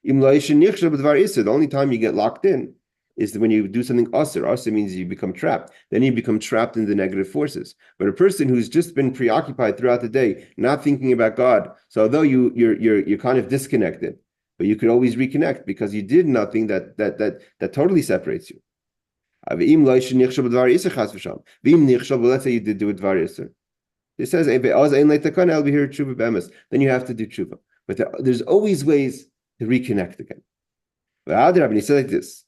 A: The only time you get locked in is when you do something asr. Asr means you become trapped. Then you become trapped in the negative forces. But a person who's just been preoccupied throughout the day, not thinking about God, so although you're kind of disconnected, but you could always reconnect because you did nothing that totally separates you. Let's say you did do a dvar isr. It says, then you have to do tshuva. But there's always ways to reconnect again. But he said like this.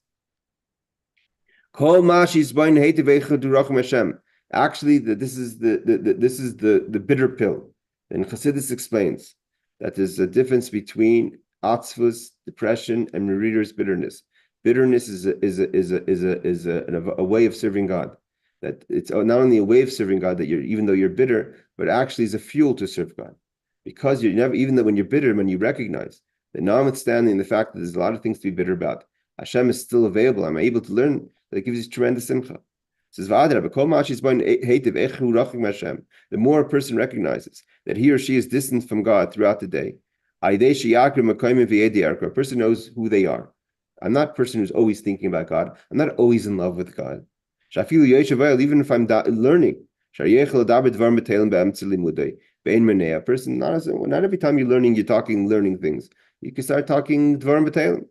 A: Actually, this is the bitter pill. And Chassidus explains that there's a difference between atzvus, depression, and reader's bitterness. Bitterness is a way of serving God. That it's not only a way of serving God that even though you're bitter, but actually is a fuel to serve God. Because you never, even though when you're bitter, when you recognize that notwithstanding the fact that there's a lot of things to be bitter about, Hashem is still available. I'm able to learn. That gives you tremendous simcha. It says, the more a person recognizes that he or she is distant from God throughout the day, a person knows who they are. I'm not a person who's always thinking about God. I'm not always in love with God. Even if I'm learning, a person, not every time you're learning, you're learning things. You can start talking Devorim b'Teilim.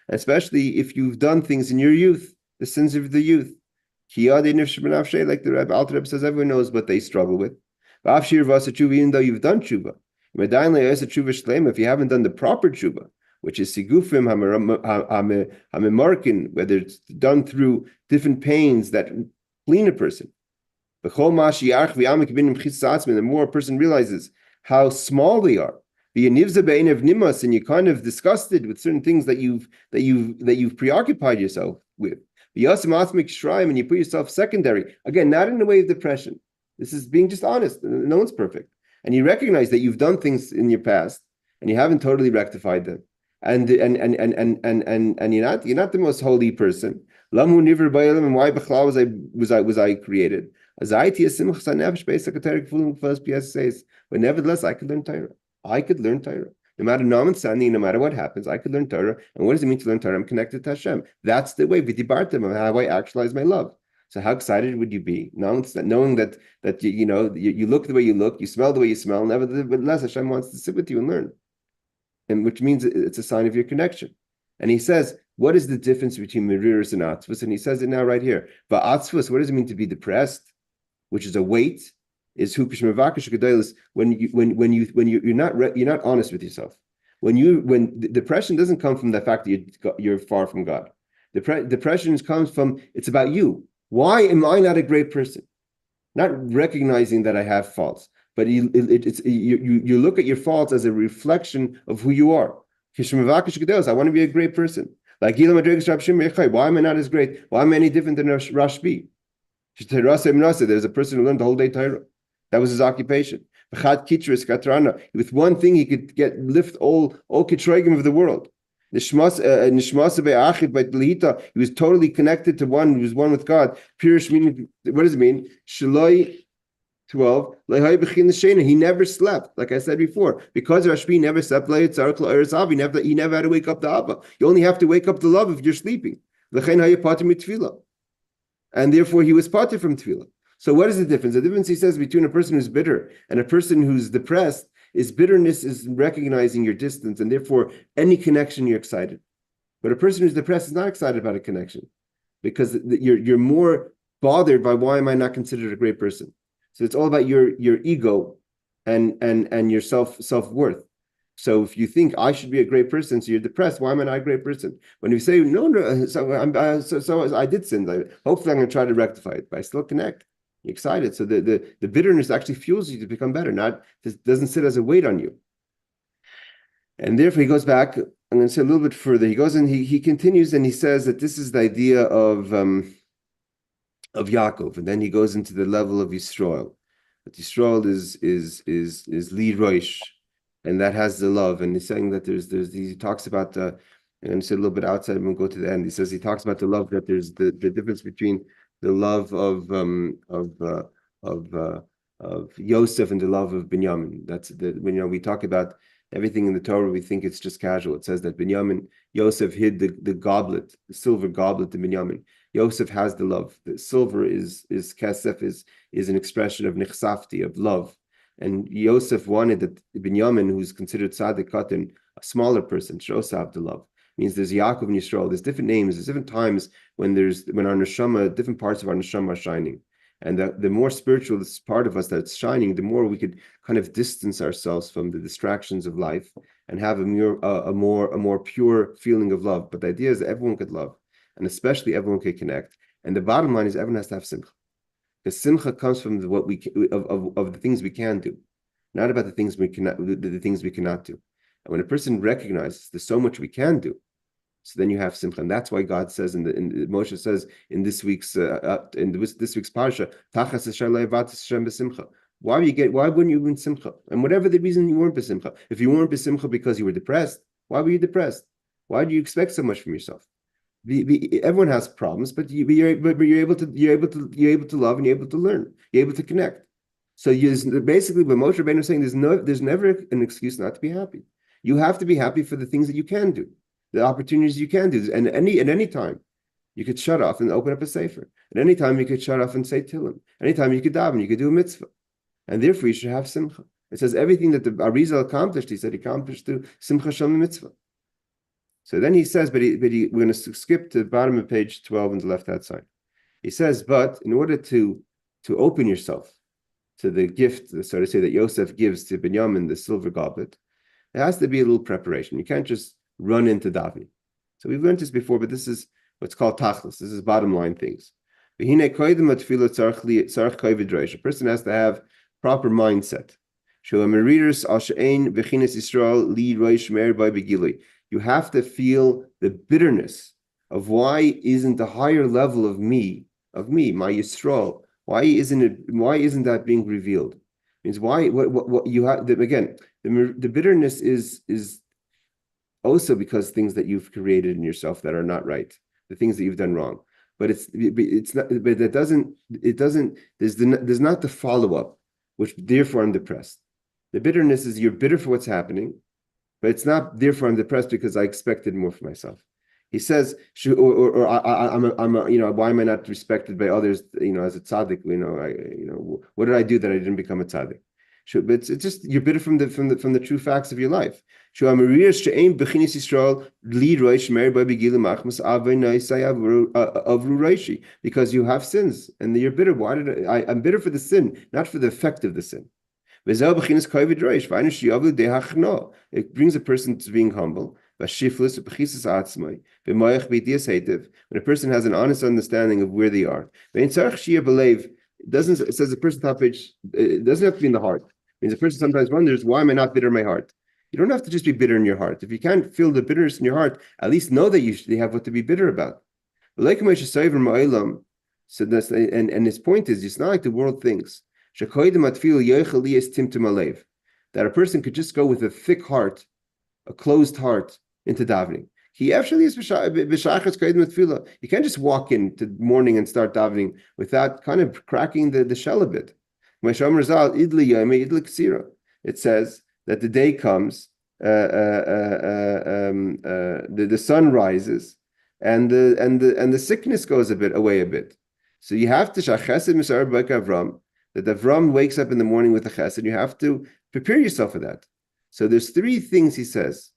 A: Especially if you've done things in your youth, the sins of the youth. Like the Alter Rebbe says, everyone knows what they struggle with. Even though you've done tshuva, if you haven't done the proper tshuva, which is sigufim hamemarkin, whether it's done through different pains that clean a person. The more a person realizes how small they are, and you're kind of disgusted with certain things that you've preoccupied yourself with. And you put yourself secondary. Again, not in a way of depression. This is being just honest. No one's perfect. And you recognize that you've done things in your past and you haven't totally rectified them. And you're not the most holy person. And why was I created? But nevertheless, I could learn Torah. No matter no matter what happens, I could learn Torah. And what does it mean to learn Torah? I'm connected to Hashem. That's the way, v'dibartem, of how I actualize my love. So how excited would you be, knowing that you look the way you look, you smell the way you smell, nevertheless Hashem wants to sit with you and learn. And which means it's a sign of your connection. And he says, what is the difference between Meriris and Atzvus? And he says it now right here. But Atzvus, what does it mean to be depressed? Which is a weight. Is when you're not honest with yourself. When depression doesn't come from the fact that you're far from God. Depression comes from it's about you. Why am I not a great person? Not recognizing that I have faults, but you look at your faults as a reflection of who you are. I want to be a great person. Like why am I not as great? Why am I any different than Rashbi? There's a person who learned the whole day Torah. That was his occupation. With one thing, he could lift all kitroigim of the world. He was totally connected to one. He was one with God. Pirish meaning, what does it mean? 12, he never slept, like I said before. Because Rashbi never slept, he never had to wake up the Abba. You only have to wake up the love if you're sleeping. And therefore he was parted from Tefillah. So what is the difference? The difference, he says, between a person who's bitter and a person who's depressed is bitterness is recognizing your distance, and therefore any connection you're excited. But a person who's depressed is not excited about a connection because you're more bothered by why am I not considered a great person. So it's all about your ego and your self-worth. So if you think I should be a great person, so you're depressed, why am I not a great person? When you say no, so I did sin. Hopefully I'm going to try to rectify it, but I still connect. You're excited. So the bitterness actually fuels you to become better. Doesn't sit as a weight on you. And therefore he goes back. I'm going to say a little bit further. He goes and he continues and he says that this is the idea of Yaakov, and then he goes into the level of Yisrael. But Yisrael is Li Roish, and that has the love. And he's saying that he talks about I'm going to say a little bit outside and we'll go to the end. He talks about the love, that there's the difference between the love of Yosef and the love of Binyamin. That's when we talk about everything in the Torah, we think it's just casual. It says that Yosef hid the goblet, the silver goblet to Binyamin. Yosef has the love. The silver is kesef, is an expression of nichsafti, of love. And Yosef wanted that Binyamin, who's considered tzaddik katan, a smaller person, should also have the love. Means there's Yaakov and Yisrael. There's different names. There's different times when our neshama, different parts of our neshama are shining. And the more spiritual this part of us that's shining, the more we could kind of distance ourselves from the distractions of life and have a more pure feeling of love. But the idea is that everyone could love, and especially everyone could connect. And the bottom line is everyone has to have simcha, because simcha comes from of the things we can do, not about the things we cannot do. And when a person recognizes there's so much we can do, so then you have simcha, and that's why God says Moshe says in this week's parsha, Tachas Avodas Hashem b'simcha. Why wouldn't you be in simcha? And whatever the reason you weren't b'simcha, if you weren't b'simcha because you were depressed, why were you depressed? Why do you expect so much from yourself? Everyone has problems, but you're able to love, and you're able to learn, you're able to connect. So basically, what Moshe Rabbeinu is saying, there's never an excuse not to be happy. You have to be happy for the things that you can do, the opportunities you can do, and at any time you could shut off and open up a sefer. At any time you could shut off and say Tillim. Anytime you could daven, you could do a mitzvah, and therefore you should have simcha. It says everything that the Arizal accomplished, he accomplished through simcha shalom mitzvah. So then he says, but we're going to skip to the bottom of page 12 on the left-hand side. He says, but in order to open yourself to the gift, so to say, that Yosef gives to Binyamin, the silver goblet, there has to be a little preparation. You can't just run into davening. So we've learned this before, but this is what's called tachlis. This is bottom line things. A person has to have proper mindset. You have to feel the bitterness of why isn't the higher level of me, my Yisrael, why isn't that being revealed? Means why what you have again, the bitterness is also because things that you've created in yourself that are not right, the things that you've done wrong. But it's not, but it doesn't there's not the follow-up, which therefore I'm depressed. The bitterness is you're bitter for what's happening, but it's not therefore I'm depressed because I expected more for myself. He says, why am I not respected by others? As a tzaddik, what did I do that I didn't become a tzaddik? But it's just you're bitter from the true facts of your life. Because you have sins and you're bitter. I'm bitter for the sin, not for the effect of the sin. It brings a person to being humble. When a person has an honest understanding of where they are, it says the person top page, it doesn't have to be in the heart. It means a person sometimes wonders, why am I not bitter in my heart? You don't have to just be bitter in your heart. If you can't feel the bitterness in your heart, at least know that you have what to be bitter about. So and his point is, it's not like the world thinks that a person could just go with a thick heart, a closed heart, into davening. He actually is b'shachas. You can't just walk into morning and start davening without kind of cracking the shell a bit. It says that the day comes, the sun rises, and the sickness goes away a bit. So you have to that Avram wakes up in the morning with a chesed. You have to prepare yourself for that. So there's three things he says.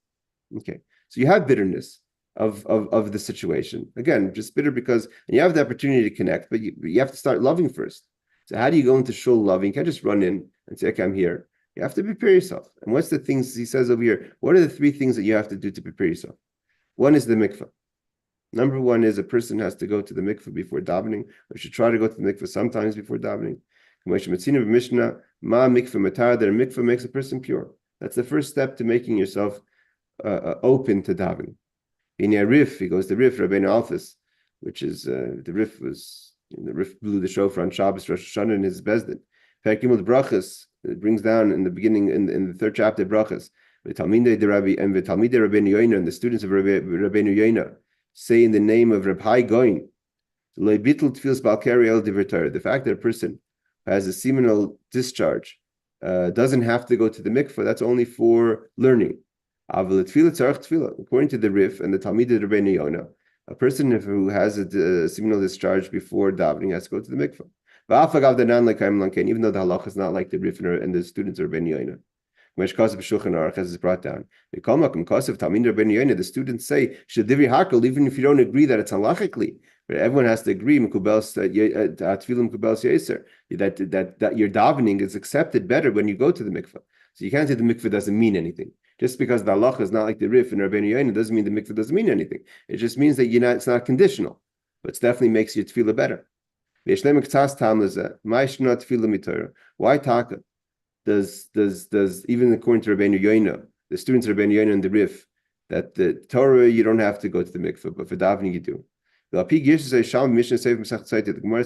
A: Okay, so you have bitterness of the situation. Again, just bitter because you have the opportunity to connect, but you have to start loving first. So how do you go into shul loving? You can't just run in and say, okay, I'm here. You have to prepare yourself. And what's the things he says over here? What are the three things that you have to do to prepare yourself? One is the mikveh. Number one is a person has to go to the mikveh before davening, or should try to go to the mikveh sometimes before davening. Mishnah, ma mikveh matar, that a mikveh makes a person pure. That's the first step to making yourself open to davening. In a Rif, he goes to Rif, Rabbeinu Alphas, which is the Rif blew the shofar on Shabbos, Rosh Hashanah in his Bezdin. Perkimul Brachas, it brings down in the beginning, in the third chapter of Brachas, Talmidei the Rabbi and Talmidei Rabbeinu Yoina, and the students of Rabbeinu Yoina say in the name of Reb Hai Goin, the fact that a person has a seminal discharge doesn't have to go to the mikveh, that's only for learning. According to the Rif and the Talmidei Rabbeinu Yonah, a person who has a seminal discharge before davening has to go to the mikveh. Even though the halacha is not like the Rif and the students of Rabbeinu Yonah. As is brought down. The students say, even if you don't agree that it's halachically, but everyone has to agree that your davening is accepted better when you go to the mikveh. So you can't say the mikveh doesn't mean anything. Just because the halacha is not like the Rif and Rabbeinu Yoina doesn't mean the mikveh doesn't mean anything. It just means that it's not conditional, but it definitely makes your tefillah better. Why taka? Does even according to Rabbeinu Yoina, the students of Rabbeinu Yoina and the Rif, that the Torah you don't have to go to the mikveh, but for davening you do. The Gemara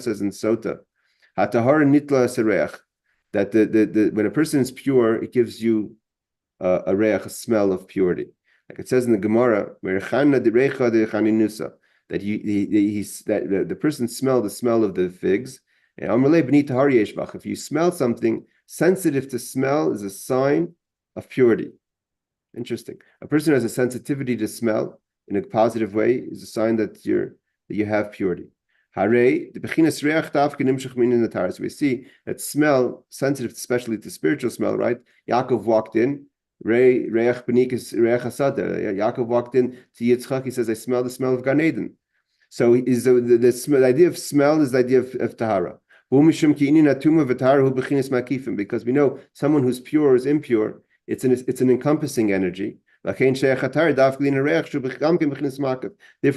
A: says in Sota, that the when a person is pure, it gives you a reach, a smell of purity. Like it says in the Gemara, that the person smelled the smell of the figs. If you smell something sensitive to smell, is a sign of purity. Interesting. A person who has a sensitivity to smell in a positive way is a sign that you have purity. So we see that smell, sensitive especially to spiritual smell, right? Yaakov walked in. Yaakov walked in to Yitzchak. He says, "I smell the smell of Gan Eden." So the idea of smell is the idea of tahara. Because we know someone who's pure or is impure, it's an encompassing energy. Therefore,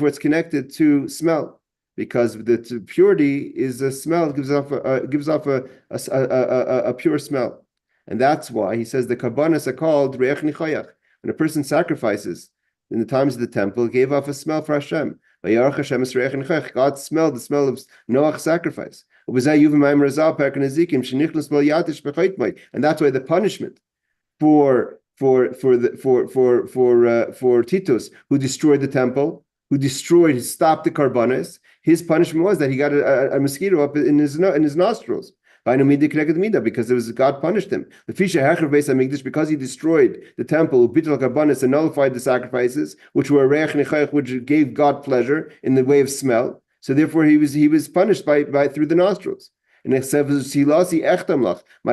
A: it's connected to smell, because the purity is a smell. It gives off a pure smell. And that's why he says the karbanos are called reach nichoyach. When a person sacrifices in the times of the temple, it gave off a smell for Hashem. God smelled the smell of Noach's sacrifice. And that's why the punishment for Titus, who destroyed the temple, who stopped the karbanos, his punishment was that he got a mosquito up in his nostrils. Because God punished him. Because he destroyed the temple, and nullified the sacrifices, which were which gave God pleasure in the way of smell. So therefore he was punished by through the nostrils. And it says, my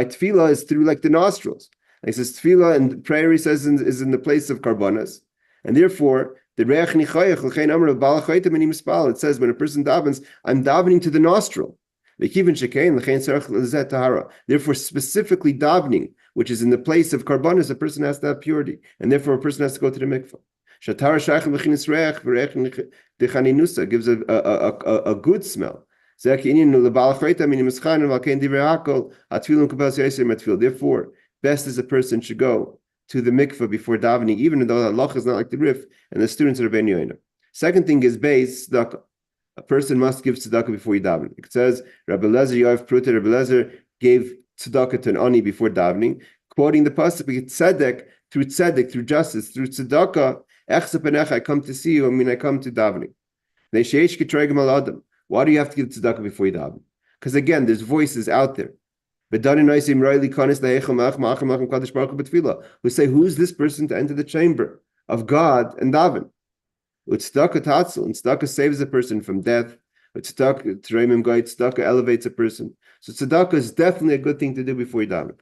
A: tefillah is through like the nostrils. And he says tefillah and prayer, he says, is in the place of karbanos. And therefore, the reach nichoyach, it says when a person davens, I'm davening to the nostril. Therefore, specifically davening, which is in the place of karbanos, a person has to have purity, and therefore a person has to go to the mikveh. Gives a good smell. Therefore, best as a person should go to the mikveh before davening, even though the halacha is not like the Rif and the students of Rabbeinu Yoina. Second thing is beis tzedakah. A person must give tzedakah before he davening. It says, Rabbi Lezer Yoav Pruta, Rabbi Lezer gave tzedakah to an ani before davening, quoting the pasuk, through justice, through tzedakah, I come to see you, I come to davening. Why do you have to give tzedakah before you daven? Because again, there's voices out there. We say, who's this person to enter the chamber of God and daven? Tzedakah saves a person from death. Tzedakah elevates a person. So tzedakah is definitely a good thing to do before you daven.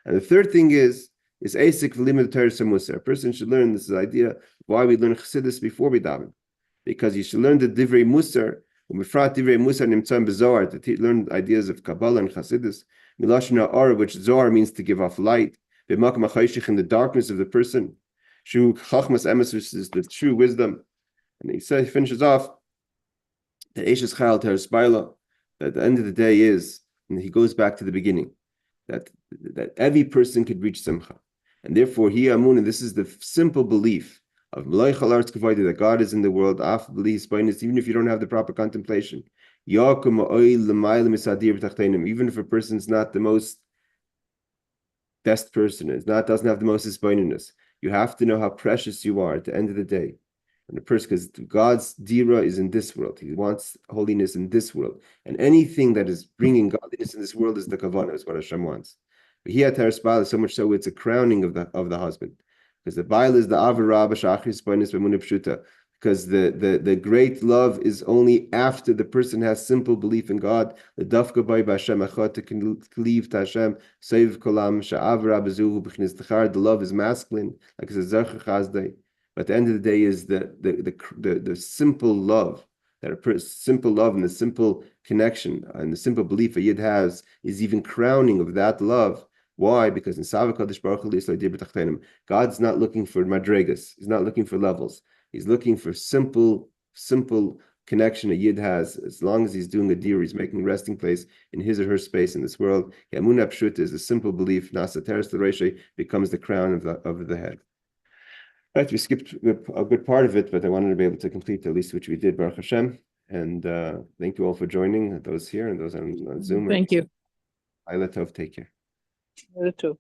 A: And the third thing is asik v'limud Torah musar. A person should learn, this is the idea of why we learn chassidus before we daven, because you should learn the divrei musar. Umifrat divrei musar nimtzam b'zohar, to learn ideas of Kabbalah and chassidus. Milashon ha'or, which zohar means to give off light. B'makam ha'chayshich, in the darkness of the person. Shu chachmas emes, which is the true wisdom. And he finishes off the Eishes Chayil Teres Baila, that at the end of the day is, and he goes back to the beginning, that every person could reach Simcha. And therefore, and this is the simple belief of that God is in the world, even if you don't have the proper contemplation. Even if a person's not the most best person, doesn't have the most isbaininess, you have to know how precious you are at the end of the day. And the person, because God's dira is in this world, He wants holiness in this world, and anything that is bringing godliness in this world is the kavanah, is what Hashem wants. But here at Teres Baal, so much so it's a crowning of the husband, because the Baal is the avarah b'shachris b'nus b'munah pshuta, because the great love is only after the person has simple belief in God. The dafka by b'Hashem echad, to cleave to Hashem, save kolam sha'avarah b'zuhu b'chnis t'char. The love is masculine, like it's a zarcha chazdei. But at the end of the day is the simple love, simple love and the simple connection and the simple belief a yid has is even crowning of that love. Why? Because in Savak Kadosh Baruch Hu, God's not looking for madregas. He's not looking for levels. He's looking for simple connection a yid has. As long as he's doing a dir, he's making a resting place in his or her space in this world. Emunah Pshuta is a simple belief. Nasa Teres L'Reishei becomes the crown of the head. Right, we skipped a good part of it, but I wanted to be able to complete at least which we did, Baruch Hashem. And thank you all for joining, those here and those on Zoom.
B: Thank you.
A: Ayla Tov, take care.
B: You too.